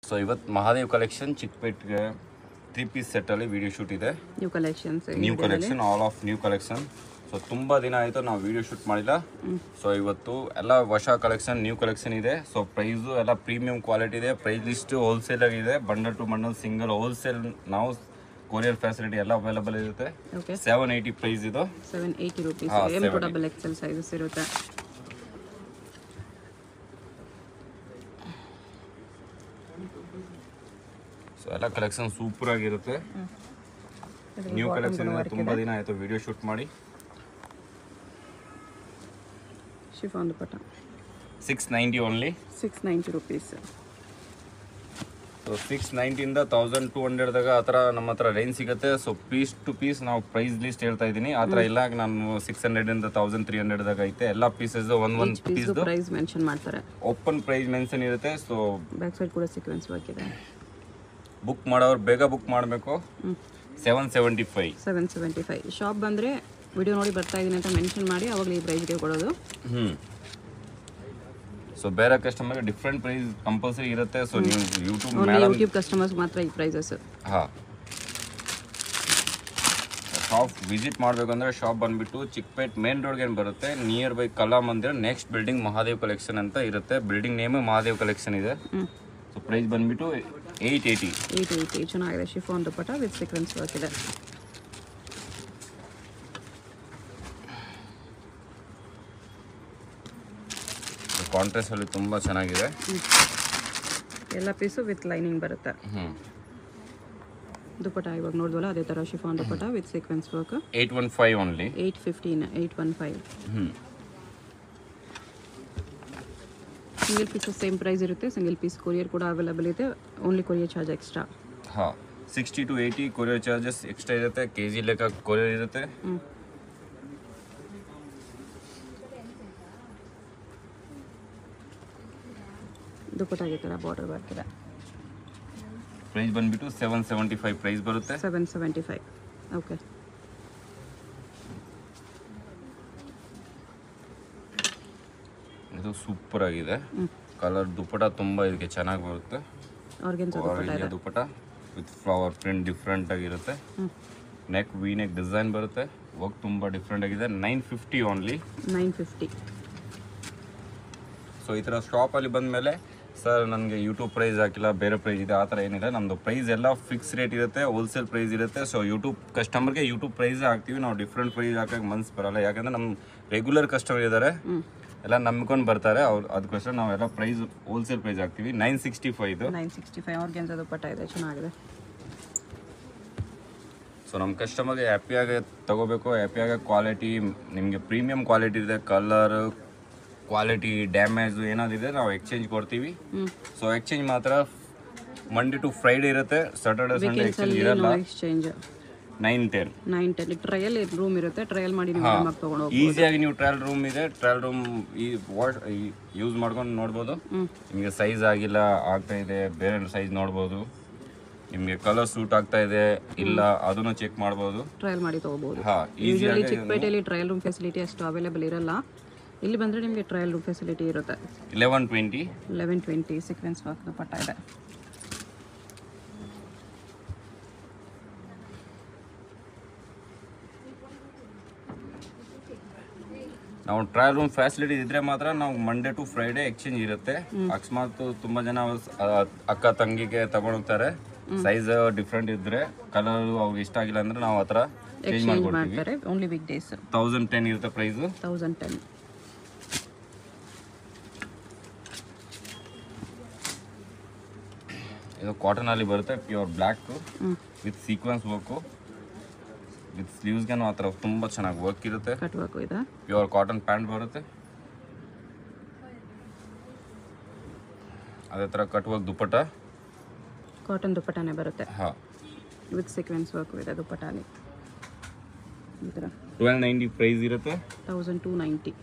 So ಇವತ್ತು Mahadev collection ಚಿಕ್ಕಪೇಟ್ಗೆ 3 piece ಸೆಟ್ಟಲ್ಲಿ ವಿಡಿಯೋ ಶೂಟ್ ಇದೆ. New collection all of new collection. So ತುಂಬ ದಿನ ಆಯಿತು ನಾವು ವಿಡಿಯೋ ಶೂಟ್ ಮಾಡಿಲ್ಲ. ಸೊ ಇವತ್ತು ಎಲ್ಲ ಹೊಸ ಕಲೆಕ್ಷನ್ ನ್ಯೂ ಕಲೆಕ್ಷನ್ ಇದೆ. ಸೊ ಪ್ರೈಸು ಎಲ್ಲ ಪ್ರೀಮಿಯಂ ಕ್ವಾಲಿಟಿ ಇದೆ. ಪ್ರೈಸ್ ಲಿಸ್ಟು ಹೋಲ್ಸೇಲ್ ಆಗಿದೆ. Bundle to bundle single wholesale ನಾವು ಕೊರಿಯರ್ ಫೆಸಿಲಿಟಿ ಎಲ್ಲ ಅವೈಲೇಬಲ್ ಇರುತ್ತೆ. 780 ಪ್ರೈಸ್ ಇದು. 780 rupees. M to double XL sizes ಇರುತ್ತೆ. ಸೊ ಎಲ್ಲ ಕಲೆಕ್ಷನ್ ಸೂಪರ್ ಆಗಿರುತ್ತೆ. ನ್ಯೂ ಕಲೆಕ್ಷನ್ ತುಂಬ ದಿನ ಆಯಿತು ವಿಡಿಯೋ ಶೂಟ್ ಮಾಡಿ. Chiffon dupatta 690 only. 690 rupees. So 690 ಇಂದ 1200ದಾಗ ಆ ಥರ ನಮ್ಮ ಹತ್ರ ರೇಂಜ್ ಸಿಗುತ್ತೆ. ಸೊ ಪೀಸ್ ಟು ಪೀಸ್ ನಾವು ಪ್ರೈಸ್ ಲಿಸ್ಟ್ ಹೇಳ್ತಾ ಇದ್ದೀನಿ. ಆ ಥರ ಇಲ್ಲ, ನಾನು 600 ಇಂದ 1300ದಾಗ ಐತೆ. ಎಲ್ಲ ಪೀಸಸ್ ಒಂದೊಂದು ಪೀಸ್ ಪ್ರೈಸ್ ಮೆನ್ಷನ್ ಮಾಡ್ತಾರೆ. ಓಪನ್ ಪ್ರೈಸ್ ಮೆನ್ಷನ್ ಇರುತ್ತೆ. ಸೊ ಬ್ಯಾಕ್ ಸೈಡ್ ಕೂಡ ಸೀಕ್ವೆನ್ಸ್ ವರ್ಕ್ ಇದೆ. ಬುಕ್ ಮಾಡೋರು ಬೇಗ ಬುಕ್ ಮಾಡಬೇಕು. 775. ಶಾಪ್ ಬಂದರೆ ವಿಡಿಯೋ ನೋಡಿ ಬರ್ತಾ ಇದ್ದೀನಿ ಅಂತ ಮೆನ್ಷನ್ ಮಾಡಿ ಅವಾಗಲೇ ಈ ಪ್ರೈಸ್ಗೆ ಕೊಡೋದು. ಸೊ ಬೇರೆ ಕಸ್ಟಮರ್ಗೆ ಡಿಫ್ರೆಂಟ್ ಪ್ರೈಸ್ ಕಂಪಲ್ಸರಿ ಇರುತ್ತೆ. ಸೊ ನೀವು ಯೂಟ್ಯೂಬ್ ಕಸ್ಟಮರ್ಸ್ ಮಾತ್ರ ಈ ಪ್ರೈಸಸ್. ಹಾಂ, ಶಾಪ್ ವಿಸಿಟ್ ಮಾಡಬೇಕಂದ್ರೆ ಶಾಪ್ ಬಂದುಬಿಟ್ಟು ಚಿಕ್ಕಪೇಟ್ ಮೇನ್ ರೋಡ್ಗೆ ಏನು ಬರುತ್ತೆ, ನಿಯರ್ ಬೈ ಕಲಾ ಮಂದಿರ ನೆಕ್ಸ್ಟ್ ಬಿಲ್ಡಿಂಗ್ ಮಹಾದೇವ್ ಕಲೆಕ್ಷನ್ ಅಂತ ಇರುತ್ತೆ. ಬಿಲ್ಡಿಂಗ್ ನೇಮ್ ಮಹಾದೇವ್ ಕಲೆಕ್ಷನ್ ಇದೆ. ಸೊ ಪ್ರೈಸ್ ಬಂದುಬಿಟ್ಟು 880. ಚೆನ್ನಾಗಿದೆ. Chiffon dupatta with sequence work ಇದೆ. ಕಾಂಟ್ರಾಸ್ಟ್ ಅಲ್ಲಿ ತುಂಬಾ ಚೆನ್ನಾಗಿದೆ. ಎಲ್ಲ ಪೀಸು ವಿತ್ ಲೈನಿಂಗ್ ಬರುತ್ತೆ. ದುಪಟ್ಟ ಇವಾಗ ನೋಡಿದ್ವಲ್ಲ ಅದೇ ತರ chiffon dupatta with sequence work. 815 only. 815. Single piece same price ಇರುತ್ತೆ. ಸಿಂಗಲ್ ಪೀಸ್ ಕೊರಿಯರ್ ಕೂಡ ಅವೈಲೇಬಲ್ ಇದೆ. Only courier charge extra. ಹಾ, 60 to 80 ಕೊರಿಯರ್ ಚಾರ್ಜಸ್ ಎಕ್ಸ್ಟ್ರಾ ಇರುತ್ತೆ. ಕೆಜಿ ಲೆಕ್ಕ ಕೊರಿಯರ್ ಇರುತ್ತೆ. ದುಪಟ್ಟಾಗೆ ತರ ಬಾರ್ಡರ್ ವರ್ಕ್ ಇದೆ. ಪ್ರೈಸ್ ಬಂದ್ಬಿಟ್ಟು 775 ಪ್ರೈಸ್ ಬರುತ್ತೆ. 775. ಓಕೆ. ಇದು ಸೂಪರ್ ಆಗಿದೆ. ಕಲರ್ ದುಪಟ್ಟ ತುಂಬಾ ಇದಕ್ಕೆ ಚೆನ್ನಾಗಿ ಬರುತ್ತೆ. Organza dupatta with flower print different ಆಗಿರುತ್ತೆ. ನೆಕ್ ವಿ ನೆಕ್ ಡಿಸೈನ್ ಬರುತ್ತೆ. ವರ್ಕ್ ತುಂಬಾ ಡಿಫ್ರೆಂಟ್ ಆಗಿದೆ. 950 ಓನ್ಲಿ. 950. ಸೊ ಈ ಥರ ಶಾಪಲ್ಲಿ ಬಂದಮೇಲೆ ಸರ್ ನನಗೆ ಯೂಟ್ಯೂಬ್ ಪ್ರೈಸ್ ಹಾಕಿಲ್ಲ, ಬೇರೆ ಪ್ರೈಸ್ ಇದೆ, ಆ ಥರ ಏನಿಲ್ಲ. ನಮ್ಮದು ಪ್ರೈಸ್ ಎಲ್ಲ ಫಿಕ್ಸ್ ರೇಟ್ ಇರುತ್ತೆ. ಹೋಲ್ಸೇಲ್ ಪ್ರೈಸ್ ಇರುತ್ತೆ. ಸೊ ಯೂಟ್ಯೂಬ್ ಕಸ್ಟಮರ್ಗೆ ಯೂಟ್ಯೂಬ್ ಪ್ರೈಸ್ ಹಾಕ್ತೀವಿ ನಾವು. ಡಿಫ್ರೆಂಟ್ ಪ್ರೈಸ್ ಹಾಕೋಕ್ಕೆ ಮನ್ಸು ಬರೋಲ್ಲ. ಯಾಕಂದರೆ ನಮ್ಮ ರೆಗ್ಯುಲರ್ ಕಸ್ಟಮರ್ ಇದ್ದಾರೆ, ಎಲ್ಲ ನಂಬ್ಕೊಂಡು ಬರ್ತಾರೆ ಅವ್ರು. ಅದಕ್ಕೋಸ್ಕರ ನಾವೆಲ್ಲ ಪ್ರೈಸ್ ಹೋಲ್ಸೇಲ್ ಪ್ರೈಸ್ ಹಾಕ್ತೀವಿ. 965 ಇದು. 965 ಆರ್ಗೆನ್ಜಾ ದುಪಟ್ಟ ಇದೆ. ಚೆನ್ನಾಗಿದೆ. ಸೊ ನಮ್ಮ ಕಸ್ಟಮರ್ಗೆ ಹ್ಯಾಪಿಯಾಗಿ ತೊಗೋಬೇಕು. ಹ್ಯಾಪಿಯಾಗಿ ಕ್ವಾಲಿಟಿ ನಿಮಗೆ ಪ್ರೀಮಿಯಂ ಕ್ವಾಲಿಟಿ ಇದೆ. ಕಲರ್ ಕ್ವಾಲಿಟಿ ಡ್ಯಾಮೇಜ್ ಏನಾದಿದೆ ನಾವು ಎಕ್ಸ್ಚೇಂಜ್ ಕೊಡ್ತೀವಿ. ಸೊ ಎಕ್ಸ್ಚೇಂಜ್ ಮಾತ್ರ ಮಂಡೇ ಟು ಫ್ರೈಡೇ ಇರುತ್ತೆ. ಸ್ಯಾಟರ್ಡೆ ಸಂಡೇ ಎಕ್ಸ್ಚೇಂಜ್ ಇರಲ್ಲ. 9-10 ಟ್ರಯಲ್ ರೂಮ್ ಇರುತ್ತೆ. ಟ್ರಯಲ್ ಮಾಡಿ ನೀವು ತಗೊಂಡು ಈಸಿಯಾಗಿ ನೀವು ಟ್ರಯಲ್ ರೂಮ್ ಇದೆ. ಟ್ರಯಲ್ ರೂಮ್ ಯೂಸ್ ಮಾಡ್ಕೊಂಡು ನೋಡ್ಬೋದು. ನಿಮಗೆ ಸೈಜ್ ಆಗಿಲ್ಲ, ಆಗ್ತಾ ಇದೆ, ಬೇರೆ ಸೈಜ್ ನೋಡ್ಬೋದು. ನಿಮಗೆ ಕಲರ್ ಸೂಟ್ ಆಗ್ತಾ ಇದೆ ಇಲ್ಲ ಅದನ್ನು ಚೆಕ್ ಮಾಡ್ಬೋದು. ಟ್ರಯಲ್ ಮಾಡಿ ತಗೋಬಹುದು. ಯೂಶುವಲಿ ಚಿಕ್ಕಪೇಟೆಯಲ್ಲಿ ಟ್ರಯಲ್ ರೂಮ್ ಫೆಸಿಲಿಟಿ ಅಷ್ಟು ಅವೈಲೇಬಲ್ ಇರಲ್ಲ. ಇಲ್ಲಿ ಬಂದರೆ ನಿಮಗೆ ಟ್ರಯಲ್ ರೂಮ್ ಫೆಸಿಲಿಟಿ ಇರುತ್ತೆ. 1120 ಸೀಕ್ವೆನ್ಸ್ ವರ್ಕ್ ದುಪಟ್ಟ ಇದೆ. ನಾವು ಟ್ರಯಲ್ ರೂಮ್ ಫೆಸಿಲಿಟಿ ಇದ್ರೆ ಮಾತ್ರ ನಾವು ಮಂಡೇ ಟು ಫ್ರೈಡೇ ಎಕ್ಸ್ಚೇಂಜ್ ಇರುತ್ತೆ. ಅಕಸ್ಮಾತ್ ತುಂಬ ಜನ ಅಕ್ಕ ತಂಗಿಗೆ ತಗೊಂಡೋಗ್ತಾರೆ. ಸೈಜ್ ಡಿಫ್ರೆಂಟ್ ಇದ್ರೆ ಕಲರ್ ಅವ್ರಿಗೆ ಇಷ್ಟ ಆಗಿಲ್ಲ ಅಂದ್ರೆ ನಾವು ಆ ಥರ ಚೇಂಜ್ ಮಾಡ್ಕೊಡ್ತೀವಿ. ಓನ್ಲಿ ವೀಕ್ ಡೇಸ್ 1010 ಇರುತ್ತೆ ಪ್ರೈಸ್. 1010. ಇದು ಕಾಟನ್ ಅಲ್ಲಿ ಬರುತ್ತೆ. Pure black with sequence work with ಸ್ಲೀವ್ಸ್ಗೆ ಆ ಥರ ತುಂಬ ಚೆನ್ನಾಗಿ ವರ್ಕ್ ಇರುತ್ತೆ. ಕಟ್ ವರ್ಕ್ ಇದೆ. ಪ್ಯೂರ್ ಕಾಟನ್ ಪ್ಯಾಂಟ್ ಬರುತ್ತೆ. ಅದೇ ಥರ ಕಟ್ ವರ್ಕ್ ದುಪಟ್ಟ. ಕಾಟನ್ ದುಪಟ್ಟಾನೇ ಬರುತ್ತೆ. ಹಾಂ, ವಿತ್ ಸೀಕ್ವೆನ್ಸ್ ವರ್ಕ್ ಇದೆ ದುಪಟ್ಟಾಲಿ. ಈ ಥರ 1290 ಪ್ರೈಸ್ ಇರುತ್ತೆ. 1290.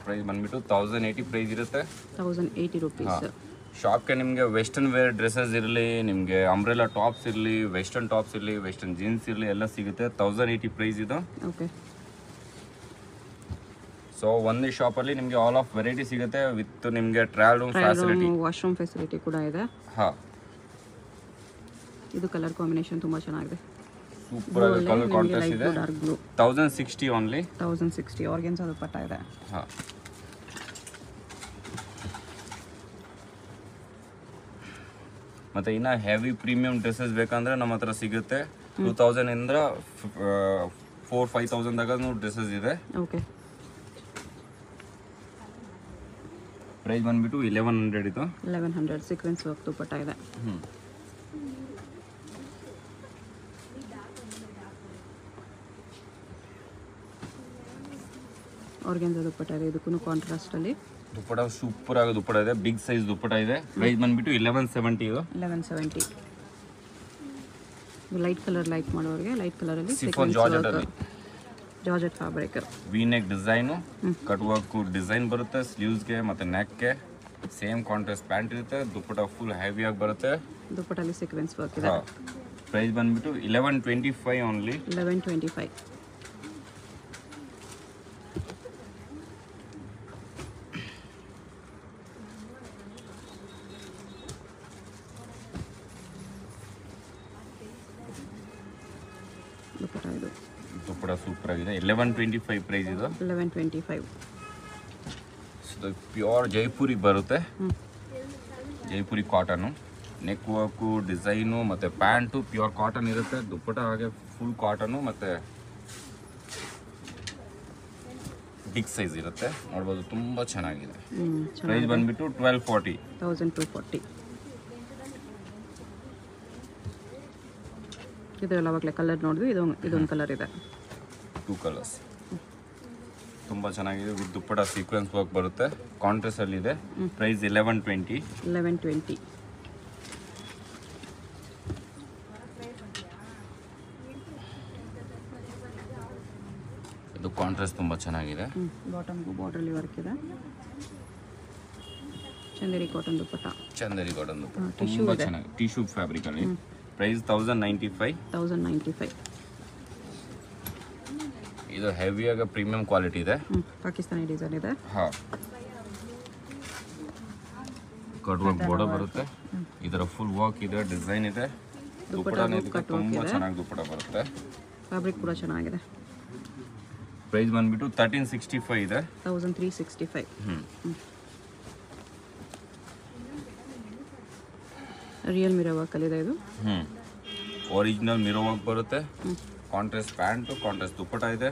ಪ್ರೈಸ್ ಬಂದ್ಬಿಟ್ಟು 1080 ಪ್ರೈಸ್ ಇರುತ್ತೆ. 1080 ರೂಪೀಸ್. ಶಾಪ್ಗೆ ನಿಮಗೆ ವೆಸ್ಟರ್ನ್ ವೇರ್ ಡ್ರೆಸ್ಸಸ್ ಇರಲಿ, ನಿಮಗೆ ಅಂಬ್ರೆಲಾ ಟಾಪ್ಸ್ ಇರಲಿ, ವೆಸ್ಟರ್ನ್ ಟಾಪ್ಸ್ ಇರಲಿ, ವೆಸ್ಟರ್ನ್ ಜೀನ್ಸ್ ಇರಲಿ, ಎಲ್ಲ ಸಿಗುತ್ತೆ. 1080 ಪ್ರೈಸ್ ಇದು. ಓಕೆ. ಸೊ ಒಂದೇ ಶಾಪಲ್ಲಿ ನಿಮಗೆ ಆಲ್ ಆಫ್ ವೆರೈಟಿ ಸಿಗುತ್ತೆ ವಿತ್ ನಿಮಗೆ trial room facility, washroom facility ಕೂಡ ಇದೆ. ಹಾಂ, ಇದು ಕಲರ್ ಕಾಂಬಿನೇಷನ್ ತುಂಬ ಚೆನ್ನಾಗಿದೆ. ಸೂಪರ್ ಆಗಿ ಕಲರ್ ಕಾಂಟ್ರಾಸ್ಟ್ ಇದೆ. Dark blue 1060 only. 1060 ಆರ್ಗೆನ್ಸಾ ದುಪ್ಪಟ್ಟ ಇದೆ. ಹಾಂ, ಮತ್ತು ಇನ್ನು ಹೆವಿ ಪ್ರೀಮಿಯಂ ಡ್ರೆಸ್ಸಸ್ ಬೇಕಂದ್ರೆ ನಮ್ಮ ಹತ್ರ ಸಿಗುತ್ತೆ. 2000 ಇಂದ 4-5,000 ತನಕ ಡ್ರೆಸ್ಸಸ್ ಇದೆ. ಓಕೆ. ಪ್ರೈಸ್ ಬಂದ್ಬಿಟ್ಟು 1100 ಇದು. 1100 ಸೀಕ್ವೆನ್ಸ್ ವರ್ಕ್ ದುಪ್ಪಟ್ಟ ಇದೆ. ಆರ್ಗೆನ್ಸಾ ದುಪ್ಪಟ್ಟ ಇದೆ. ಇದಕ್ಕೂ ಕಾಂಟ್ರಾಸ್ಟ್ ಅಲ್ಲಿ ದುಪ್ಪಟ ಸೂಪರ್ ಆಗಿ ದುಪ್ಪಟ ಇದೆ. ಬಿಗ್ ಸೈಜ್ ದುಪ್ಪಟ ಇದೆ. ಪ್ರೈಸ್ ಬಂದ್ಬಿಟ್ಟು 1170 ಇದು. 1170. ಲೈಟ್ ಕಲರ್ ಲೈಕ್ ಮಾಡೋರಿಗೆ ಲೈಟ್ ಕಲರ್ ಅಲ್ಲಿ ಸಿಫಾನ್ ಜಾರ್ಜೆಟ್ ಅಲ್ಲಿ georgette fabric, V neck design, cut work design ಬರುತ್ತೆ. ಸ್ಲೀವ್ಸ್ಗೆ ಮತ್ತು ನೆಕ್ಗೆ ಸೇಮ್ ಕಾಂಟ್ರಾಸ್ಟ್ ಪ್ಯಾಂಟ್ ಇರುತ್ತೆ. ದುಪ್ಪಟ ಫುಲ್ ಹೆವಿ ಆಗಿ ಬರುತ್ತೆ. ದುಪ್ಪಟ್ಟಲ್ಲಿ ಸೀಕ್ವೆನ್ಸ್ ವರ್ಕ್ ಇದೆ. ಪ್ರೈಸ್ ಬಂದ್ಬಿಟ್ಟು 1125 ಓನ್ಲಿ. 1125. ದುಪ್ಪಟ್ಟ ಇದು ದುಪ್ಪಟ ಸೂಪರ್ ಆಗಿದೆ. 1125 ಪ್ರೈಸ್ ಇದು. 1125. ಪ್ಯೂರ್ ಜೈಪುರಿ ಬರುತ್ತೆ. Jaipuri cotton, neck work design ಮತ್ತು ಪ್ಯಾಂಟು ಪ್ಯೂರ್ ಕಾಟನ್ ಇರುತ್ತೆ. ದುಪ್ಪಟ ಹಾಗೆ ಫುಲ್ ಕಾಟನು ಮತ್ತು ಬಿಗ್ ಸೈಜ್ ಇರುತ್ತೆ. ನೋಡ್ಬೋದು, ತುಂಬ ಚೆನ್ನಾಗಿದೆ. ಪ್ರೈಸ್ ಬಂದ್ಬಿಟ್ಟು 1240. 1240. ಇದೆಲ್ಲ ಅವಾಗಲೇ ಕಲರ್ ನೋಡಿದ್ವಿ. ಇದೊಂದು ಕಲರ್ ಇದೆ. 2 ಕಲರ್ಸ್ ತುಂಬ ಚೆನ್ನಾಗಿದೆ. ವಿತ್ ದುಪ್ಪಟ ಸೀಕ್ವೆನ್ಸ್ ವರ್ಕ್ ಬರುತ್ತೆ. ಕಾಂಟ್ರಾಸ್ಟ್ ಅಲ್ಲಿ ಇದೆ. ಪ್ರೈಸ್ 1120. 1120. ಇದು ಕಾಂಟ್ರಾಸ್ಟ್ ತುಂಬ ಚೆನ್ನಾಗಿದೆ. ಬಾಟಮ್ಗೂ ಬಾರ್ಡ್ರಲ್ಲಿ ವರ್ಕ್ ಇದೆ. ಚಂದೇರಿ ಕಾಟನ್ ದುಪ್ಪಟ್ಟ. ಚಂದೇರಿ ಕಾಟನ್ ದುಪ್ಪಟ್ಟ ತುಂಬ ಚೆನ್ನಾಗಿದೆ. ಟಿಶ್ಯೂ ಫ್ಯಾಬ್ರಿಕ್ ಅಲ್ಲಿ. ಪ್ರೈಸ್ 1095. 1095. ಇದು ಹೆವಿಯಾಗ ಪ್ರೀಮಿಯಂ ಕ್ವಾಲಿಟಿ ಇದೆ. ಪಾಕಿಸ್ತಾನಿ ಡಿಸೈನ್ ಇದೆ. ಹಾಂ, ಕಟ್ ವರ್ಕ್ ಬಾರ್ಡರ್ ಬರುತ್ತೆ. ಇದರ ಫುಲ್ ವರ್ಕ್ ಇದೆ, ಡಿಸೈನ್ ಇದೆ. ದುಪ್ಪಟ ತುಂಬ ಚೆನ್ನಾಗಿ ದುಪ್ಪಟ ಬರುತ್ತೆ. ಫ್ಯಾಬ್ರಿಕ್ ಕೂಡ ಚೆನ್ನಾಗಿದೆ. ಪ್ರೈಸ್ ಬಂದ್ಬಿಟ್ಟು 1365 ಇದೆ. 1365. ರಿಯಲ್ ಮಿರೋ ವರ್ಕಲ್ಲಿ ಇದೆ ಇದು. ಒರಿಜಿನಲ್ ಮಿರೋ ವರ್ಕ್ ಬರುತ್ತೆ. ಕಾಂಟ್ರಾಸ್ಟ್ ಪ್ಯಾಂಟು, ಕಾಂಟ್ರಾಸ್ಟ್ ದುಪ್ಪಟ ಇದೆ.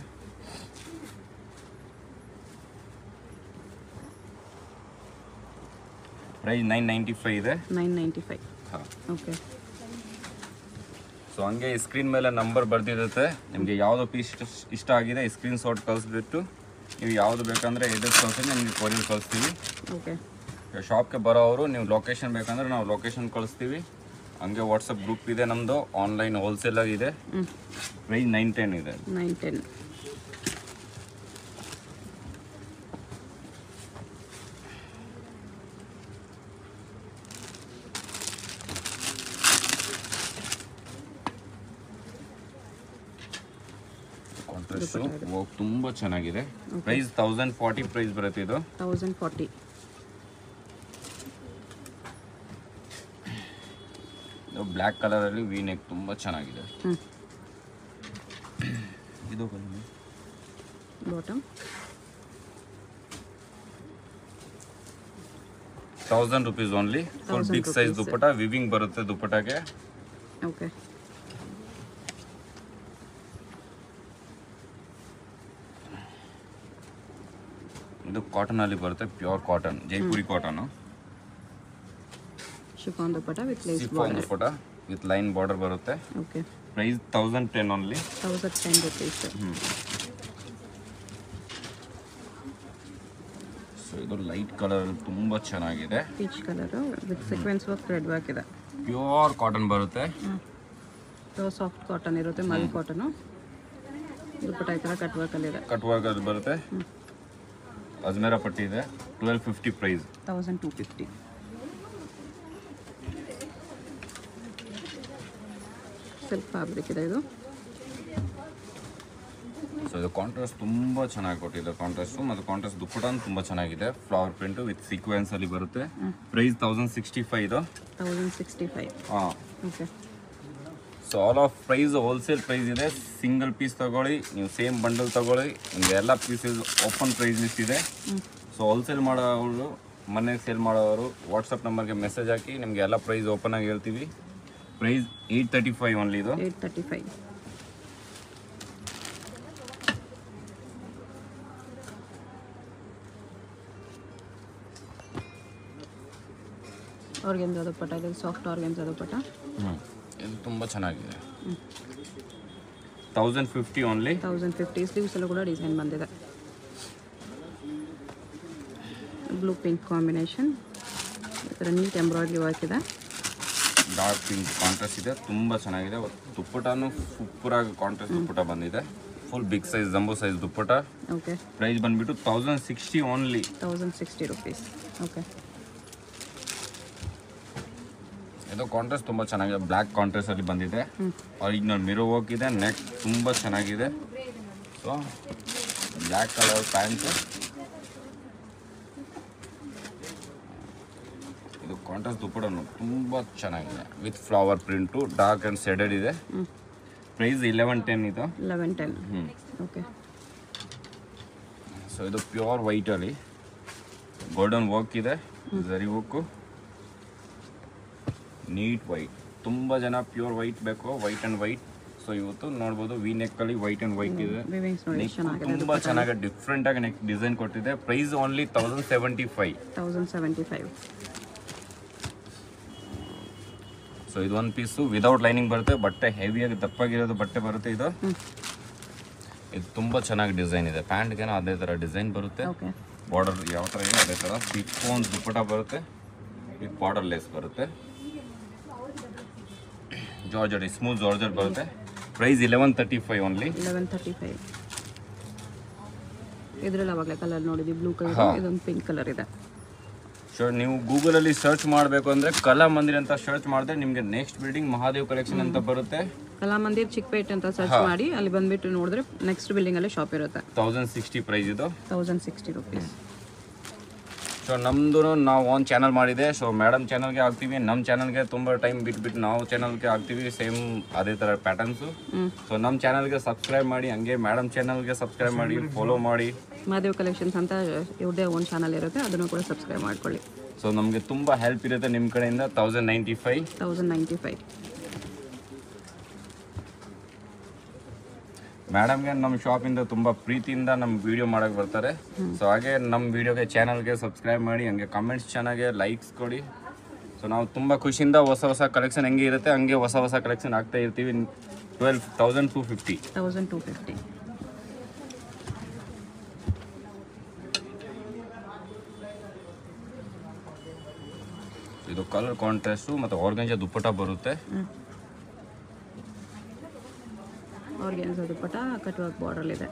ಪ್ರೈಸ್ 995 ಇದೆ. 995. ಹಾಂ, ಓಕೆ. ಸೊ ಹಂಗೆ ಈ ಸ್ಕ್ರೀನ್ ಮೇಲೆ ನಂಬರ್ ಬರ್ದಿರುತ್ತೆ. ನಿಮಗೆ ಯಾವುದೋ ಪೀಸ್ ಇಷ್ಟ ಆಗಿದೆ ಸ್ಕ್ರೀನ್ ಶಾಟ್ ಕಳಿಸ್ಬಿಟ್ಟು ನೀವು ಯಾವುದು ಬೇಕಂದರೆ ಅಡ್ರೆಸ್ ಕಳಿಸಿ ನಿಮಗೆ ಕೊರಿಯರ್ ಕಳಿಸ್ತೀವಿ. ಓಕೆ. ಶಾಪ್ಗೆ ಬರೋವರು ನೀವು ಲೊಕೇಶನ್ ಬೇಕಂದ್ರೆ ನಾವು ಲೊಕೇಶನ್ ಕಳಿಸ್ತೀವಿ. ಹಂಗೆ ವಾಟ್ಸಪ್ ಗ್ರೂಪ್ ಇದೆ ನಮ್ಮದು. ಆನ್ಲೈನ್ ಹೋಲ್ಸೇಲ್ ಆಗಿದೆ. ಪ್ರೈಸ್ 910 ಇದೆ. 910. ವರ್ಕ್ ತುಂಬ ಚೆನ್ನಾಗಿದೆ. ಪ್ರೈಸ್ 1040 ಪ್ರೈಸ್ ಬರುತ್ತೆ ಇದು. 1040. ಬ್ಲ್ಯಾಕ್ ಕಲರಲ್ಲಿ ವಿ ನೆಕ್ ತುಂಬ ಚೆನ್ನಾಗಿದೆ. ಇದು bottom 1000 rupees only. Full big size dupatta, weaving ಬರುತ್ತೆ ದುಪ್ಪಟಗೆ. ಓಕೆ. ಇದು ಕಾಟನ್ ಅಲ್ಲಿ ಬರುತ್ತೆ. Pure cotton, Jaipuri cotton. Chiffon dupatta with lace chiffon border. Dupatta with line border ಬರುತ್ತೆ. Okay. Price 1010 only. 1010 rupees. So ಇದು ಲೈಟ್ ಕಲರ್ ತುಂಬ ಚೆನ್ನಾಗಿದೆ. Peach colour with sequence work thread work ಇದೆ. ಪ್ಯೂರ್ ಕಾಟನ್ ಬರುತ್ತೆ. ಸಾಫ್ಟ್ ಕಾಟನ್ ಇರುತ್ತೆ. ಮಲ್ ಕಾಟನು. ದುಪ್ಪಟ ಈ ಥರ ಕಟ್ ವರ್ಕಲ್ಲಿ ಇದೆ. ಕಟ್ ವರ್ಕ್ ಅದು ಬರುತ್ತೆ. ಅಜ್ಮೇರ ಪಟ್ಟಿ ಇದೆ. 1250 ಪ್ರೈಸ್. 1250. ಸಿಲ್ಕ್ ಫ್ಯಾಬ್ರಿಕ್ ಇದೆ ಇದು. ಸೊ ಇದು ಕಾಂಟ್ರಾಸ್ಟ್ ತುಂಬ ಚೆನ್ನಾಗಿ ಕೊಟ್ಟಿದೆ, ಕಾಂಟ್ರಾಸ್ಟು ಮತ್ತು ಕಾಂಟ್ರಾಸ್ಟ್ ದುಪ್ಪಟಾನು ತುಂಬ ಚೆನ್ನಾಗಿದೆ. ಫ್ಲವರ್ ಪ್ರಿಂಟು ವಿತ್ ಸೀಕ್ವೆನ್ಸ್ ಅಲ್ಲಿ ಬರುತ್ತೆ. ಪ್ರೈಸ್ 1065 ಇದು. 1065. ಹಾಂ, okay. So all of price wholesale price ಇದೆ. ಸಿಂಗಲ್ ಪೀಸ್ ತಗೊಳ್ಳಿ, ನೀವು ಸೇಮ್ ಬಂಡಲ್ ತಗೊಳ್ಳಿ, ನಿಮಗೆ ಎಲ್ಲ ಪೀಸಸ್ ಓಪನ್ ಪ್ರೈಸ್ ಲಿಸ್ಟ್ ಇದೆ. ಸೊ ಹೋಲ್ಸೇಲ್ ಮಾಡೋರು, ಮನೆಗೆ ಸೇಲ್ ಮಾಡೋರು ವಾಟ್ಸಪ್ ನಂಬರ್ಗೆ ಮೆಸೇಜ್ ಹಾಕಿ, ನಿಮಗೆ ಎಲ್ಲ ಪ್ರೈಸ್ ಓಪನ್ ಆಗಿ ಹೇಳ್ತೀವಿ. ಪ್ರೈಸ್ 835 ಓನ್ಲಿ ಇದು. 835. ಆರ್ಗೆನ್ಜಾ ದುಪ್ಪಟ್ಟ ಇದೆ, ಸಾಫ್ಟ್ ಆರ್ಗೆನ್ಜಾ ದುಪ್ಪಟ್ಟ. ಇದು ತುಂಬ ಚೆನ್ನಾಗಿದೆ. 1050 ಓನ್ಲಿ. 1050. ಸ್ಲೀವ್ಸ್ ಎಲ್ಲ ಕೂಡ ಡಿಸೈನ್ ಬಂದಿದೆ. ಬ್ಲೂ ಪಿಂಕ್ ಕಾಂಬಿನೇಷನ್, ಈ ಥರ ನೀಟ್ ಎಂಬ್ರಾಯ್ಡ್ರಿ ವರ್ಕ್ ಇದೆ. ಡಾರ್ಕ್ ಪಿಂಕ್ ಕಾಂಟ್ರಾಸ್ಟ್ ಇದೆ, ತುಂಬ ಚೆನ್ನಾಗಿದೆ. ದುಪ್ಪಟಾನು ಸೂಪರಾಗಿ ಕಾಂಟ್ರಾಸ್ಟ್ ದುಪ್ಪಟ ಬಂದಿದೆ. Full big size jumbo size dupatta. Okay. Price ಬಂದ್ಬಿಟ್ಟು 1060 ಓನ್ಲಿ. 1060 rupees. ಓಕೆ. ಇದು ಕಾಂಟ್ರಾಸ್ಟ್ ತುಂಬ ಚೆನ್ನಾಗಿದೆ, ಬ್ಲ್ಯಾಕ್ ಕಾಂಟ್ರಾಸ್ಟ್ ಅಲ್ಲಿ ಬಂದಿದೆ. ಒರಿಜಿನಲ್ ಮಿರರ್ ವರ್ಕ್ ಇದೆ, ನೆಕ್ ತುಂಬ ಚೆನ್ನಾಗಿದೆ. ಸೊ ಬ್ಲ್ಯಾಕ್ ಕಲರ್ ಪ್ಯಾಂಟು, ಇದು ಕಾಂಟ್ರಾಸ್ಟ್ ದುಪ್ಪಟನು ತುಂಬ ಚೆನ್ನಾಗಿದೆ with flower print, dark and shaded ಇದೆ. ಪ್ರೈಸ್ 1110 ಇದು. 1110. ಓಕೆ. ಸೊ ಇದು ಪ್ಯೂರ್ ವೈಟಲ್ಲಿ ಗೋಲ್ಡನ್ ವರ್ಕ್ ಇದೆ, ಝರಿ ವರ್ಕು, ನೀಟ್ ವೈಟ್. ತುಂಬ ಜನ ಪ್ಯೂರ್ ವೈಟ್ ಬೇಕು, ವೈಟ್ ಆ್ಯಂಡ್ ವೈಟ್. ಸೊ ಇವತ್ತು ನೋಡ್ಬೋದು ವಿ ನೆಕ್ಕಲ್ಲಿ ವೈಟ್ ಆ್ಯಂಡ್ ವೈಟ್ ಇದೆ. ತುಂಬ ಚೆನ್ನಾಗಿ ಡಿಫ್ರೆಂಟ್ ಆಗಿ ನೆಕ್ ಡಿಸೈನ್ ಕೊಟ್ಟಿದೆ. Price only 1075. 1075. ಸೊ ಇದು ಒಂದು ಪೀಸು ವಿದೌಟ್ ಲೈನಿಂಗ್ ಬರುತ್ತೆ, ಬಟ್ಟೆ ಹೆವಿಯಾಗಿ ದಪ್ಪಾಗಿರೋದು ಬಟ್ಟೆ ಬರುತ್ತೆ. ಇದು ತುಂಬ ಚೆನ್ನಾಗಿ ಡಿಸೈನ್ ಇದೆ. ಪ್ಯಾಂಟ್ಗೇನೋ ಅದೇ ಥರ ಡಿಸೈನ್ ಬರುತ್ತೆ. ಬಾರ್ಡರ್ ಯಾವ ಥರ ಇದೆ ಅದೇ ಥರ ಸಿಕ್ಕೋನ್ ದುಪ್ಪಟ ಬರುತ್ತೆ, ವಿತ್ ಬಾರ್ಡರ್ ಲೇಸ್ ಬರುತ್ತೆ. ಜಾರ್ಜೆಟ್ ಸ್ಮೂತ್ ಜಾರ್ಜೆಟ್ ಬರುತ್ತೆ. Price 1135 only. 1135. ಇದರಲ್ಲಿ ಅವಾಗಲೇ ಕಲರ್ ನೋಡಿದ್ವಿ, ಬ್ಲೂ ಕಲರ್, ಇದೊಂದು ಪಿಂಕ್ ಕಲರ್ ಇದೆ. ಸೊ ನೀವು ಗೂಗಲಲ್ಲಿ ಸರ್ಚ್ ಮಾಡಬೇಕು ಅಂದರೆ ಕಲಾಮಂದಿರ್ ಅಂತ ಸರ್ಚ್ ಮಾಡಿದ್ರೆ ನಿಮಗೆ ನೆಕ್ಸ್ಟ್ ಬಿಲ್ಡಿಂಗ್ ಮಹಾದೇವ್ ಕಲೆಕ್ಷನ್ ಅಂತ ಬರುತ್ತೆ. ಕಲಾಮಂದಿರ್ ಚಿಕ್ಕಪೇಟೆ ಅಂತ ಸರ್ಚ್ ಮಾಡಿ ಅಲ್ಲಿ ಬಂದ್ಬಿಟ್ಟು ನೋಡಿದ್ರೆ ನೆಕ್ಸ್ಟ್ ಬಿಲ್ಡಿಂಗ್ ಅಲ್ಲಿ ಶಾಪ್ ಇರುತ್ತೆ. 1060 ಪ್ರೈಸ್ ಇದು. 1060 rupees. ಸೊ ನಮ್ಮದು ನಾವು ಒಂದು ಚಾನಲ್ ಮಾಡಿದೆ. ಸೊ ಮೇಡಮ್ ಚಾನಲ್ಗೆ ಹಾಕ್ತೀವಿ, ನಮ್ಮ ಚಾನಲ್ಗೆ ತುಂಬ ಟೈಮ್ ಬಿಟ್ಬಿಟ್ಟು ನಾವು ಚಾನಲ್ಗೆ ಹಾಕ್ತೀವಿ, ಸೇಮ್ ಅದೇ ಥರ ಪ್ಯಾಟರ್ನ್ಸು. ಸೊ ನಮ್ಮ ಚಾನಲ್ಗೆ ಸಬ್ಸ್ಕ್ರೈಬ್ ಮಾಡಿ, ಹಂಗೆ ಮೇಡಮ್ ಚಾನಲ್ಗೆ ಸಬ್ಸ್ಕ್ರೈಬ್ ಮಾಡಿ, ಫಾಲೋ ಮಾಡಿ. ಮಹಾದೇವ್ ಕಲೆಕ್ಷನ್ಸ್ ಅಂತ ಇವ್ರದೇ ಒಂದು ಚಾನಲ್ ಇರುತ್ತೆ, ಅದನ್ನು ಕೂಡ ಸಬ್ಸ್ಕ್ರೈಬ್ ಮಾಡ್ಕೊಳ್ಳಿ. ಸೊ ನಮಗೆ ತುಂಬ ಹೆಲ್ಪ್ ಇರುತ್ತೆ ನಿಮ್ಮ ಕಡೆಯಿಂದ. 1095. 1095. ಮೇಡಮ್ಗೆ ನಮ್ಮ ಶಾಪಿಂದ ತುಂಬ ಪ್ರೀತಿಯಿಂದ ನಮ್ಮ ವಿಡಿಯೋ ಮಾಡೋಕ್ಕೆ ಬರ್ತಾರೆ. ಸೊ ಹಾಗೆ ನಮ್ಮ ವಿಡಿಯೋಗೆ ಚಾನಲ್ಗೆ ಸಬ್ಸ್ಕ್ರೈಬ್ ಮಾಡಿ, ಹಂಗೆ ಕಮೆಂಟ್ಸ್ ಚೆನ್ನಾಗೆ ಲೈಕ್ಸ್ ಕೊಡಿ. ಸೊ ನಾವು ತುಂಬ ಖುಷಿಯಿಂದ ಹೊಸ ಕಲೆಕ್ಷನ್ ಹೆಂಗೆ ಇರುತ್ತೆ ಹಂಗೆ ಹೊಸ ಕಲೆಕ್ಷನ್ ಆಗ್ತಾ ಇರ್ತೀವಿ. 12,250. 1250. ಇದು ಕಲರ್ ಕಾಂಟ್ರಾಸ್ಟು ಮತ್ತು ಆರ್ಗಂಜಾ ದುಪ್ಪಟ ಬರುತ್ತೆ. Organza dupatta cut work border ಇದೆ.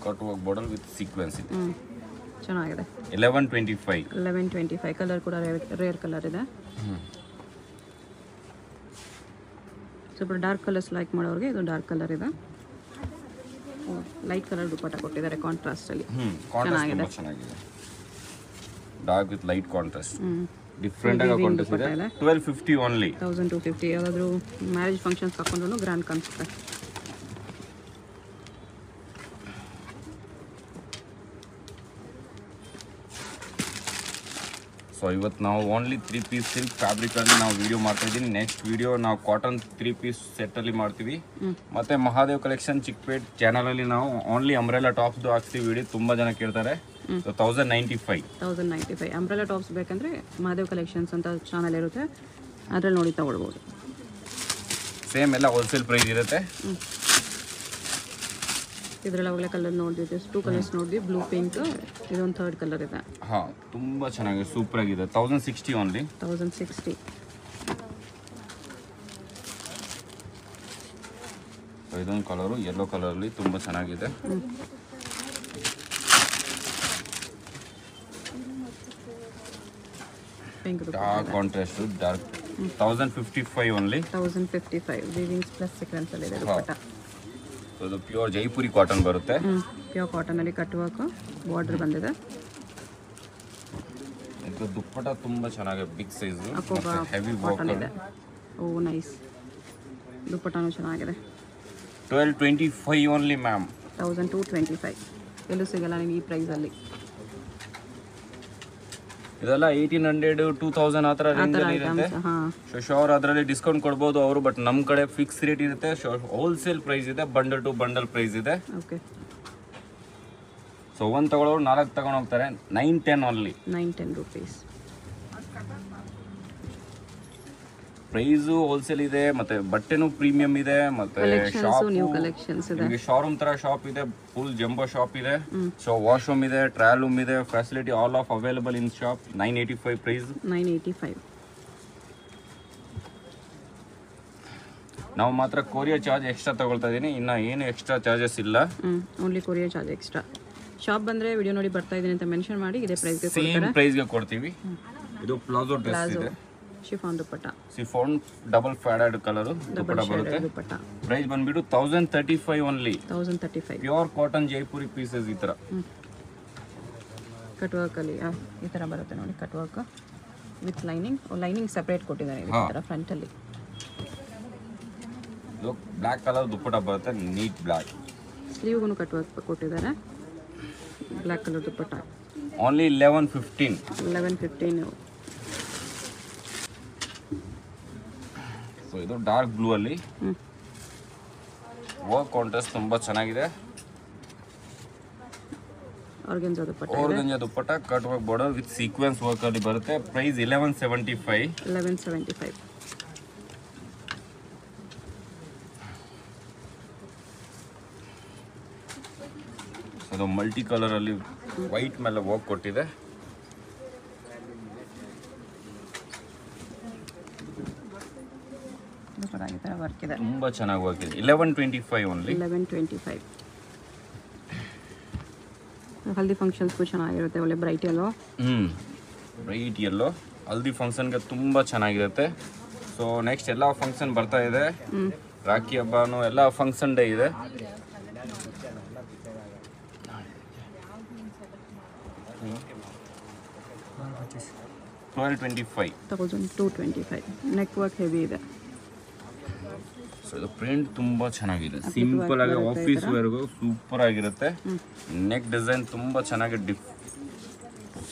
Cut work border with sequence ಇದೆ. ಚೆನ್ನಾಗಿದೆ. 1125. 1125. ಕಲರ್ ಕೂಡ ರೇರ್ ಕಲರ್ ಇದೆ. ಸ್ವಲ್ಪ ಡಾರ್ಕ್ ಕಲರ್ಸ್ ಲೈಕ್ ಮಾಡೋರಿಗೆ ಇದು ಡಾರ್ಕ್ ಕಲರ್ ಇದೆ. ಲೈಟ್ ಕಲರ್ ದುಪ್ಪಟ ಕೊಟ್ಟಿದ್ದಾರೆ ಕಾಂಟ್ರಾಸ್ಟ್ ಅಲ್ಲಿ. ಚೆನ್ನಾಗಿದೆ. Dark with light contrast, different ಆಗಿ ಕಾಂಟ್ರಾಸ್ಟ್ ಇದೆ. 1250 ಓನ್ಲಿ. 1250. ಯಾವ್ದಾದ್ರು ಮ್ಯಾರೇಜ್ ಫಂಕ್ಷನ್ಸ್ ಹಾಕೊಂಡ್ರು ಗ್ರ್ಯಾಂಡ್ ಕಾಣಿಸುತ್ತೆ. ಸೊ ಇವತ್ತು ನಾವು ಓನ್ಲಿ 3 ಪೀಸ್ ಸಿಲ್ಕ್ ಫ್ಯಾಬ್ರಿಕಲ್ಲಿ ನಾವು ವಿಡಿಯೋ ಮಾಡ್ತಾ ಇದ್ದೀನಿ. ನೆಕ್ಸ್ಟ್ ವಿಡಿಯೋ ನಾವು ಕಾಟನ್ 3 ಪೀಸ್ ಸೆಟ್ಟಲ್ಲಿ ಮಾಡ್ತೀವಿ. ಮತ್ತು ಮಹಾದೇವ್ ಕಲೆಕ್ಷನ್ ಚಿಕ್ಕಪೇಟ್ ಚಾನಲಲ್ಲಿ ನಾವು ಓನ್ಲಿ ಅಂಬ್ರೆಲಾ ಟಾಪ್ಸ್ದು ಹಾಕ್ತೀವಿ ವಿಡಿಯೋ. ತುಂಬ ಜನ ಕೇಳ್ತಾರೆ. ಸೊ 1095. 1095. ಅಂಬ್ರೆಲಾ ಟಾಪ್ಸ್ ಬೇಕಂದರೆ ಮಹಾದೇವ್ ಕಲೆಕ್ಷನ್ಸ್ ಅಂತ ಚಾನಲ್ ಇರುತ್ತೆ, ಅದರಲ್ಲಿ ನೋಡಿ ತಗೊಳ್ಬೋದು. ಸೇಮ್ ಎಲ್ಲ ಹೋಲ್ಸೇಲ್ ಪ್ರೈಸ್ ಇರುತ್ತೆ. ಇದರಲ್ಲಿ ಅವಾಗಲೇ ಕಲರ್ ನೋಡಿದ್ವಿ, 2 ಕಲರ್ಸ್ ನೋಡಿದ್ವಿ, ಬ್ಲೂ ಪಿಂಕ್, ಇದೊಂದು 3rd ಕಲರ್ ಇದೆ. ಹಾಂ, ತುಂಬ ಚೆನ್ನಾಗಿದೆ, ಸೂಪರ್ ಆಗಿದೆ. 1060 ಓನ್ಲಿ. 1060. ಇದೊಂದು ಕಲರು ಯೆಲ್ಲೋ ಕಲರಲ್ಲಿ ತುಂಬ ಚೆನ್ನಾಗಿದೆ. Pink dark contrast, dark 1055 only. 1055 weavings plus sequence ಅಲ್ಲಿ ಇದೆ ದುಪ್ಪಟ್ಟ. ಸೊ ಇದು ಪ್ಯೂರ್ ಜೈಪುರಿ ಕಾಟನ್ ಬರುತ್ತೆ. ಪ್ಯೂರ್ ಕಾಟನ್ ಅಲ್ಲಿ ಕಟ್ ವರ್ಕ್ ಬಾರ್ಡರ್ ಬಂದಿದೆ. ಇದು ದುಪ್ಪಟ್ಟ ತುಂಬಾ ಚೆನ್ನಾಗಿದೆ, ಬಿಗ್ ಸೈಜ್ ಅಕೋಬಾ ಹೆವಿ ಕಾಟನ್ ಇದೆ. ಓ ನೈಸ್, ದುಪ್ಪಟ್ಟನೂ ಚೆನ್ನಾಗಿದೆ. 1225 ಓನ್ಲಿ ಮ್ಯಾಮ್. 1225 ಎಲ್ಲೂ ಸಿಗಲ್ಲ ನಿಮಗೆ ಈ ಪ್ರೈಸಲ್ಲಿ. ಇದೆಲ್ಲ 1800 2000 ಆ ಥರ ರೇಂಜಲ್ಲಿ ಇರುತ್ತೆ. ಸೊ ಶೋರ್ ಅದರಲ್ಲಿ ಡಿಸ್ಕೌಂಟ್ ಕೊಡ್ಬೋದು ಅವರು, ಬಟ್ ನಮ್ಮ ಕಡೆ ಫಿಕ್ಸ್ ರೇಟ್ ಇರುತ್ತೆ. ಹೋಲ್ಸೇಲ್ ಪ್ರೈಸ್ ಇದೆ, ಬಂಡಲ್ ಟು ಬಂಡಲ್ ಪ್ರೈಸ್ ಇದೆ. ಓಕೆ. ಸೊ ಒಂದು ತಗೊಳ್ಳೋರು 4 ತಗೊಂಡು ಹೋಗ್ತಾರೆ. 910 ಓನ್ಲಿ. 910 rupees. ಪ್ರೈಸು ಹೋಲ್ಸೇಲ್ ಇದೆ, ಮತ್ತೆ ಬಟ್ಟೆನೂ ಪ್ರೀಮಿಯಂ ಇದೆ, ಮತ್ತೆ ಶಾಪ್ ನ್ಯೂ ಕಲೆಕ್ಷನ್ಸ್ ಇದೆ. ನಿಮಗೆ ಶೋರೂಮ್ ತರ ಶಾಪ್ ಇದೆ, ಫುಲ್ ಜಂಬೋ ಶಾಪ್ ಇದೆ. ಸೊ ವಾಶ್ರೂಮ್ ಇದೆ, ಟ್ರಯಲ್ ರೂಮ್ ಇದೆ, facility all of available in shop. 985 price. 985. ನಾವು ಮಾತ್ರ ಕೊರಿಯರ್ ಚಾರ್ಜ್ ಎಕ್ಸ್ಟ್ರಾ ತಗೊಳ್ತಾ ಇದೀನಿ, ಇನ್ನ ಏನು ಎಕ್ಸ್ಟ್ರಾ ಚಾರ್ಜಸ್ ಇಲ್ಲ. Only courier charge extra. Shop ಬಂದ್ರೆ ವಿಡಿಯೋ ನೋಡಿ ಬರ್ತಾ ಇದೀನಿ ಅಂತ ಮೆನ್ಷನ್ ಮಾಡಿ ಇದೇ ಪ್ರೈಸ್ಗೆ ಸೇಮ್ ಪ್ರೈಸ್ಗೆ ಕೊಡ್ತೀವಿ. ಇದು ಪ್ಲಾಜೋ ಡ್ರೆಸ್ ಇದೆ, ಶಿಫಾನ್ ದುಪ್ಪಟ್ಟ. ಶಿಫಾನ್ ಡಬಲ್ ಫ್ಯಾಡೆಡ್ ಕಲರ್ ದುಪ್ಪಟ್ಟ ಬರುತ್ತೆ. ಪ್ರೈಸ್ ಬಂದ್ಬಿಟ್ಟು 1035 only. 1035 pure cotton Jaipuri pieces. ಈ ತರ ಕಟ್ ವರ್ಕ್ ಅಲ್ಲಿ ಈ ತರ ಬರುತ್ತೆ ನೋಡಿ, cut work with lining. Lining separate ಕೊಟ್ಟಿದ್ದಾರೆ ಈ ತರ ಫ್ರಂಟ್ ಅಲ್ಲಿ. ಇದು ಬ್ಲಾಕ್ ಕಲರ್ ದುಪ್ಪಟ್ಟ ಬರುತ್ತೆ, ನೀಟ್ ಬ್ಲಾಕ್. ಸ್ಲೀವ್ಗೂ ಕಟ್ ವರ್ಕ್ ಕೊಟ್ಟಿದ್ದಾರೆ. ಬ್ಲಾಕ್ ಕಲರ್ ದುಪ್ಪಟ್ಟ ಓನ್ಲಿ 1115. 1115. ಸೊ ಇದು ಡಾರ್ಕ್ ಬ್ಲೂ ಅಲ್ಲಿ ವರ್ಕ್ ಕಾಂಟ್ರಾಸ್ಟ್ ತುಂಬಾ ಚೆನ್ನಾಗಿದೆ. Organza dupatta. Organza dupatta cut work border with sequence work ಅಲ್ಲಿ ಬರುತ್ತೆ. ಪ್ರೈಸ್ 1175. 1175. ಅದು ಮಲ್ಟಿ ಕಲರ್ ಅಲ್ಲಿ ವೈಟ್ ಮೇಲೆ ವರ್ಕ್ ಕೊಟ್ಟಿದೆ. ವರ್ಕ್ ಇದೆ, ತುಂಬಾ ಚೆನ್ನಾಗಿ ವರ್ಕ್ ಇದೆ. 1125 ಓನ್ಲಿ. 1125. ಹಲ್ದಿ ಫಂಕ್ಷನ್ಸ್ಗೂ ಚೆನ್ನಾಗಿರುತ್ತೆ. ಒಳ್ಳೆ ಬ್ರೈಟ್ ಯೆಲ್ಲೋ. ಬ್ರೈಟ್ ಯೆಲ್ಲೋ ಹಲ್ದಿ ಫಂಕ್ಷನ್ಗೆ ತುಂಬಾ ಚೆನ್ನಾಗಿರುತ್ತೆ. ಸೊ ನೆಕ್ಸ್ಟ್ ಎಲ್ಲ ಫಂಕ್ಷನ್ ಬರ್ತಾ ಇದೆ, ರಾಖಿ ಹಬ್ಬನೂ ಎಲ್ಲ ಫಂಕ್ಷನ್ ಡೇ ಇದೆ. $1225. ನೆಕ್ ವರ್ಕ್ ಹೆವಿ ಇದೆ. ಸೊ ಇದು ಪ್ರಿಂಟ್ ತುಂಬಾ ಚೆನ್ನಾಗಿದೆ, ಸಿಂಪಲ್ ಆಗಿ ಆಫೀಸ್ ವೇರ್ಗೂ ಸೂಪರ್ ಆಗಿರುತ್ತೆ. ನೆಕ್ ಡಿಸೈನ್ ತುಂಬಾ ಚೆನ್ನಾಗಿ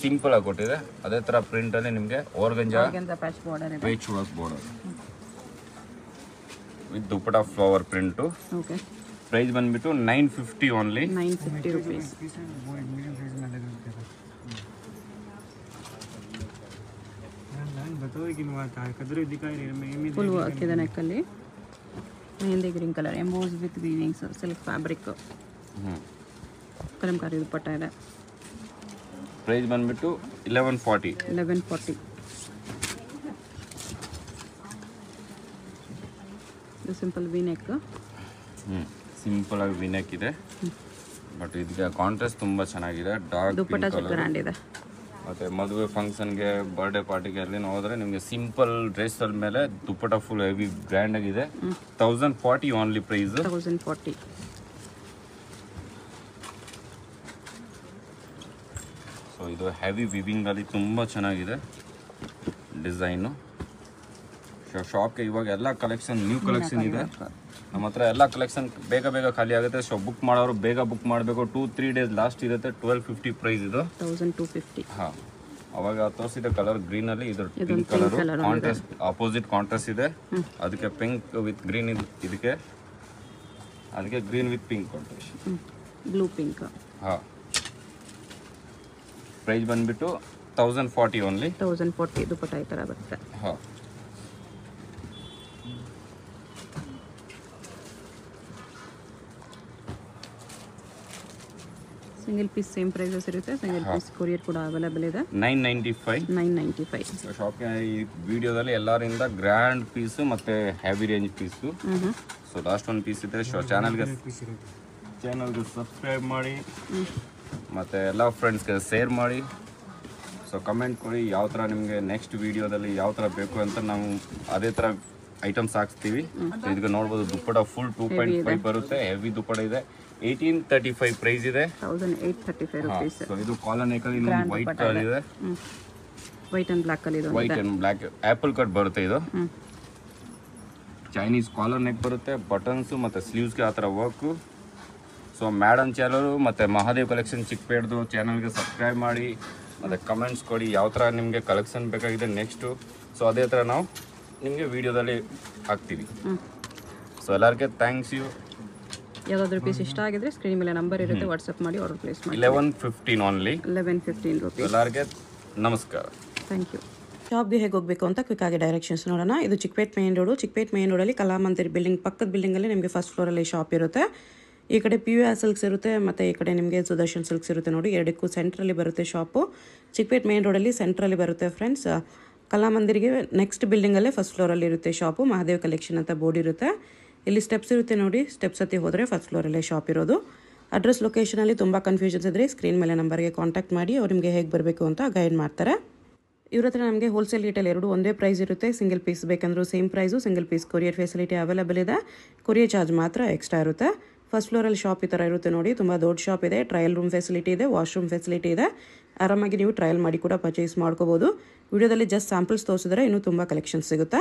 ಸಿಂಪಲ್ ಆಗಿ ಕೊಟ್ಟಿದೆ. ಅದೇ ತರ ಪ್ರಿಂಟ್ ಅಲ್ಲಿ ನಿಮಗೆ organza patch border with dupatta flower print. Okay. Price ಬಂದ್ಬಿಟ್ಟು 950 ಓನ್ಲಿ. 950 rupees. ಫುಲ್ ವರ್ಕ್ ಇದೆ ನೆಕ್ಕಲ್ಲಿ. Mehndi green colour emboss with weavings, silk fabric, kalamkari dupatta ಇದೆ. ಪ್ರೈಸ್ ಬಂದ್ಬಿಟ್ಟು 1140. 1140. ಇದು ಸಿಂಪಲ್ ವಿ ನೆಕ್. ಸಿಂಪಲ್ ಆಗಿ ವಿ ನೆಕ್ ಇದೆ, ಬಟ್ ಇದಕ್ಕೆ ಕಾಂಟ್ರಾಸ್ಟ್ ತುಂಬಾ ಚೆನ್ನಾಗಿದೆ. ಡಾರ್ಕ್ ದುಪ್ಪಟ್ಟ ಗ್ರ್ಯಾಂಡ್ ಇದೆ. ಮತ್ತೆ ಮದುವೆ ಫಂಕ್ಷನ್ಗೆ, ಬರ್ಡೇ ಪಾರ್ಟಿಗೆ ಅಲ್ಲಿ ಹೋದ್ರೆ ನಿಮಗೆ ಸಿಂಪಲ್ ಡ್ರೆಸ್ ಅಲ್ಲಿ ಮೇಲೆ ದುಪ್ಪಟ್ಟ ಫುಲ್ ಹೆವಿ ಗ್ರ್ಯಾಂಡ್ ಆಗಿದೆ. 1040 ಓನ್ಲಿ ಪ್ರೈಸ್. 1040. ಸೊ ಇದು ಹೆವಿ ವಿವಿಂಗ್ ಅಲ್ಲಿ ತುಂಬಾ ಚೆನ್ನಾಗಿದೆ ಡಿಸೈನು. ಶಾಪ್ಗೆ ಇವಾಗ ಎಲ್ಲ ಕಲೆಕ್ಷನ್, ನ್ಯೂ ಕಲೆಕ್ಷನ್ ಇದೆ ನಮ್ಮ ಹತ್ರ. ಎಲ್ಲ ಕಲೆಕ್ಷನ್ ಬೇಗ ಬೇಗ ಖಾಲಿ ಆಗುತ್ತೆ. ಸೊ ಬುಕ್ ಮಾಡೋರು ಬೇಗ ಬುಕ್ ಮಾಡಬೇಕು. 2-3 ಡೇಸ್ ಲಾಸ್ಟ್ ಇರುತ್ತೆ. 1250 ಪ್ರೈಸ್ ಇದು. 1250. ಹಾಂ, ಅವಾಗ ತೋರಿಸಿದ ಕಲರ್ ಗ್ರೀನ್ ಅಲ್ಲಿ ಇದು pink colour contrast, opposite contrast ಇದೆ. ಅದಕ್ಕೆ ಪಿಂಕ್ ವಿತ್ ಗ್ರೀನ್, ಇದಕ್ಕೆ ಅದಕ್ಕೆ green with pink contrast, blue pink. ಹಾಂ. ಪ್ರೈಸ್ ಬಂದ್ಬಿಟ್ಟು 1040 ಓನ್ಲಿ. 1040 ದುಪ್ಪಟ್ಟ ಈ ಥರ ಬರುತ್ತೆ. ಹಾಂ. ಸಿಂಗಲ್ ಪೀಸ್ ಸೇಮ್ ಪ್ರೈಸಸ್ ಇರುತ್ತೆ. ಸಿಂಗಲ್ ಪೀಸ್ ಕೊರಿಯರ್ ಕೂಡ ಅವೈಲೇಬಲ್ ಇದೆ. 995. 995. ಶಾಪ್ಗೆ ಈ ವಿಡಿಯೋದಲ್ಲಿ ಎಲ್ಲರಿಂದ ಗ್ರ್ಯಾಂಡ್ ಪೀಸು ಮತ್ತು heavy range piece. So last ಒಂದು ಪೀಸ್ ಇದೆ. ಚಾನಲ್ಗೆ ಸಬ್ಸ್ಕ್ರೈಬ್ ಮಾಡಿ ಮತ್ತು ಎಲ್ಲ ಫ್ರೆಂಡ್ಸ್ಗೆ ಶೇರ್ ಮಾಡಿ. ಸೊ ಕಮೆಂಟ್ ಕೊಡಿ ಯಾವ ಥರ ನಿಮಗೆ ನೆಕ್ಸ್ಟ್ ವೀಡಿಯೋದಲ್ಲಿ ಯಾವ ಥರ ಬೇಕು ಅಂತ ನಾವು ಅದೇ ಥರ ಐಟಮ್ಸ್ ಹಾಕ್ಸ್ತೀವಿ. ಇದಕ್ಕೆ ನೋಡ್ಬೋದು ದುಪ್ಪಟ ಫುಲ್ 2.5 ಬರುತ್ತೆ, ಹೆವಿ ದುಪ್ಪಟ ಇದೆ. 1835 ಪ್ರೈಸ್ ಇದೆ. 1835 rupees. ಸೊ ಇದು ಕಾಲರ್ ನೆಕ್ ಅಲ್ಲಿ ವೈಟ್ ಕಲರ್ ಇದೆ, ವೈಟ್ ಅಂಡ್ ಬ್ಲಾಕ್ ಅಲ್ಲಿ white and black apple cut ಬರುತ್ತೆ. ಇದು ಚೈನೀಸ್ ಕಾಲರ್ ನೆಕ್ ಬರುತ್ತೆ, ಬಟನ್ಸ್ ಮತ್ತು ಸ್ಲೀವ್ಸ್ಗೆ ಆ ಥರ ವರ್ಕು. ಸೊ ಮ್ಯಾಡಮ್ ಚಾನಲ್ ಮತ್ತು ಮಹಾದೇವ್ ಕಲೆಕ್ಷನ್ ಚಿಕ್ಕಪೇಟ್ದು ಚಾನಲ್ಗೆ ಸಬ್ಸ್ಕ್ರೈಬ್ ಮಾಡಿ ಮತ್ತು ಕಮೆಂಟ್ಸ್ ಕೊಡಿ ಯಾವ ಥರ ನಿಮಗೆ ಕಲೆಕ್ಷನ್ ಬೇಕಾಗಿದೆ ನೆಕ್ಸ್ಟು. ಸೊ ಅದೇ ಥರ ನಾವು ನಿಮಗೆ ವಿಡಿಯೋದಲ್ಲಿ ಹಾಕ್ತೀವಿ. ಸೊ ಎಲ್ಲರಿಗೆ ಥ್ಯಾಂಕ್ಸ್ ಯು. ಯಾವುದಾದ್ರೂ ಪೀಸ್ ಇಷ್ಟ ಆಗಿದ್ರೆ ಸ್ಕ್ರೀನ್ ಮೇಲೆ ನಂಬರ್ ಇರುತ್ತೆ, ವಾಟ್ಸಪ್ ಮಾಡಿ ಆರ್ಡರ್ ಪ್ಲೇಸ್ ಮಾಡಿ. 1115 ಓನ್ಲಿ, 1115 rupees. ಎಲ್ಲರಿಗೆ ನಮಸ್ಕಾರ, ಥ್ಯಾಂಕ್ ಯು. ಶಾಪ್ಗೆ ಹೇಗೆ ಹೋಗಬೇಕು ಅಂತ ಕ್ವಿಕ್ ಆಗಿ ಡೈರೆಕ್ಷನ್ಸ್ ನೋಡೋಣ. ಇದು Chickpet main road. Chickpet main ರೋಡಲ್ಲಿ ಕಲಾಮಂದಿರ್ ಬಿಲ್ಡಿಂಗ್ ಪಕ್ಕದ ಬಿಲ್ಡಿಂಗಲ್ಲಿ ನಿಮಗೆ ಫಸ್ಟ್ ಫ್ಲೋರಲ್ಲಿ ಶಾಪ್ ಇರುತ್ತೆ. ಈ ಕಡೆ PVR ಸಿಲ್ಕ್ಸ್ ಇರುತ್ತೆ ಮತ್ತು ಈ ಕಡೆ ನಿಮಗೆ ಸುದರ್ಶನ್ ಸಿಲ್ಕ್ಸ್ ಇರುತ್ತೆ ನೋಡಿ. ಎರಡಕ್ಕೂ ಸೆಂಟ್ರಲ್ಲಿ ಬರುತ್ತೆ ಶಾಪು. ಚಿಕ್ಕಪೇಟ್ ಮೇನ್ ರೋಡಲ್ಲಿ ಸೆಂಟ್ರಲ್ಲಿ ಬರುತ್ತೆ ಫ್ರೆಂಡ್ಸ್. ಕಲಾಮಂದಿರಿಗೆ ನೆಕ್ಸ್ಟ್ ಬಿಲ್ಡಿಂಗಲ್ಲೇ ಫಸ್ಟ್ ಫ್ಲೋರಲ್ಲಿ ಇರುತ್ತೆ ಶಾಪು. ಮಹಾದೇವ್ ಕಲೆಕ್ಷನ್ ಅಂತ ಬೋರ್ಡ್ ಇರುತ್ತೆ. ಇಲ್ಲಿ ಸ್ಟೆಪ್ಸ್ ಇರುತ್ತೆ ನೋಡಿ, ಸ್ಟೆಪ್ಸ್ ಹತ್ತಿ ಹೋದರೆ ಫಸ್ಟ್ ಫ್ಲೋರಲ್ಲೇ ಶಾಪ್ ಇರೋದು. ಅಡ್ರೆಸ್ ಲೊಕೇಶನಲ್ಲಿ ತುಂಬ ಕನ್ಫ್ಯೂಷನ್ಸ್ ಇದ್ದರೆ ಸ್ಕ್ರೀನ್ ಮೇಲೆ ನಂಬರ್ಗೆ ಕಾಂಟ್ಯಾಕ್ಟ್ ಮಾಡಿ, ಅವ್ರು ನಿಮಗೆ ಹೇಗೆ ಬರಬೇಕು ಅಂತ ಗೈಡ್ ಮಾಡ್ತಾರೆ. ಇವ್ರ ಹತ್ರ ನಮಗೆ ಹೋಲ್ಸೇಲ್ ರಿಟೇಲ್ ಎರಡು ಒಂದೇ ಪ್ರೈಸ್ ಇರುತ್ತೆ. ಸಿಂಗಲ್ ಪೀಸ್ ಬೇಕಂದ್ರೂ same price. Single piece courier facility available ಇದೆ. ಕೊರಿಯರ್ ಚಾರ್ಜ್ ಮಾತ್ರ ಎಕ್ಸ್ಟ್ರಾ ಇರುತ್ತೆ. ಫಸ್ಟ್ ಫ್ಲೋರಲ್ಲಿ ಶಾಪ್ ಈ ಥರ ಇರುತ್ತೆ ನೋಡಿ. ತುಂಬ ದೊಡ್ಡ ಶಾಪ್ ಇದೆ. ಟ್ರಯಲ್ ರೂಮ್ ಫೆಸಿಲಿಟಿ ಇದೆ, ವಾಶ್ರೂಮ್ ಫೆಸಿಲಿಟಿ ಇದೆ. ಆರಾಮಾಗಿ ನೀವು ಟ್ರಯಲ್ ಮಾಡಿ ಕೂಡ ಪರ್ಚೇಸ್ ಮಾಡ್ಕೋಬೋದು. ವಿಡಿಯೋದಲ್ಲಿ ಜಸ್ಟ್ ಸ್ಯಾಂಪಲ್ಸ್ ತೋರಿಸಿದ್ರೆ ಇನ್ನೂ ತುಂಬ ಕಲೆಕ್ಷನ್ಸ್ ಸಿಗುತ್ತೆ.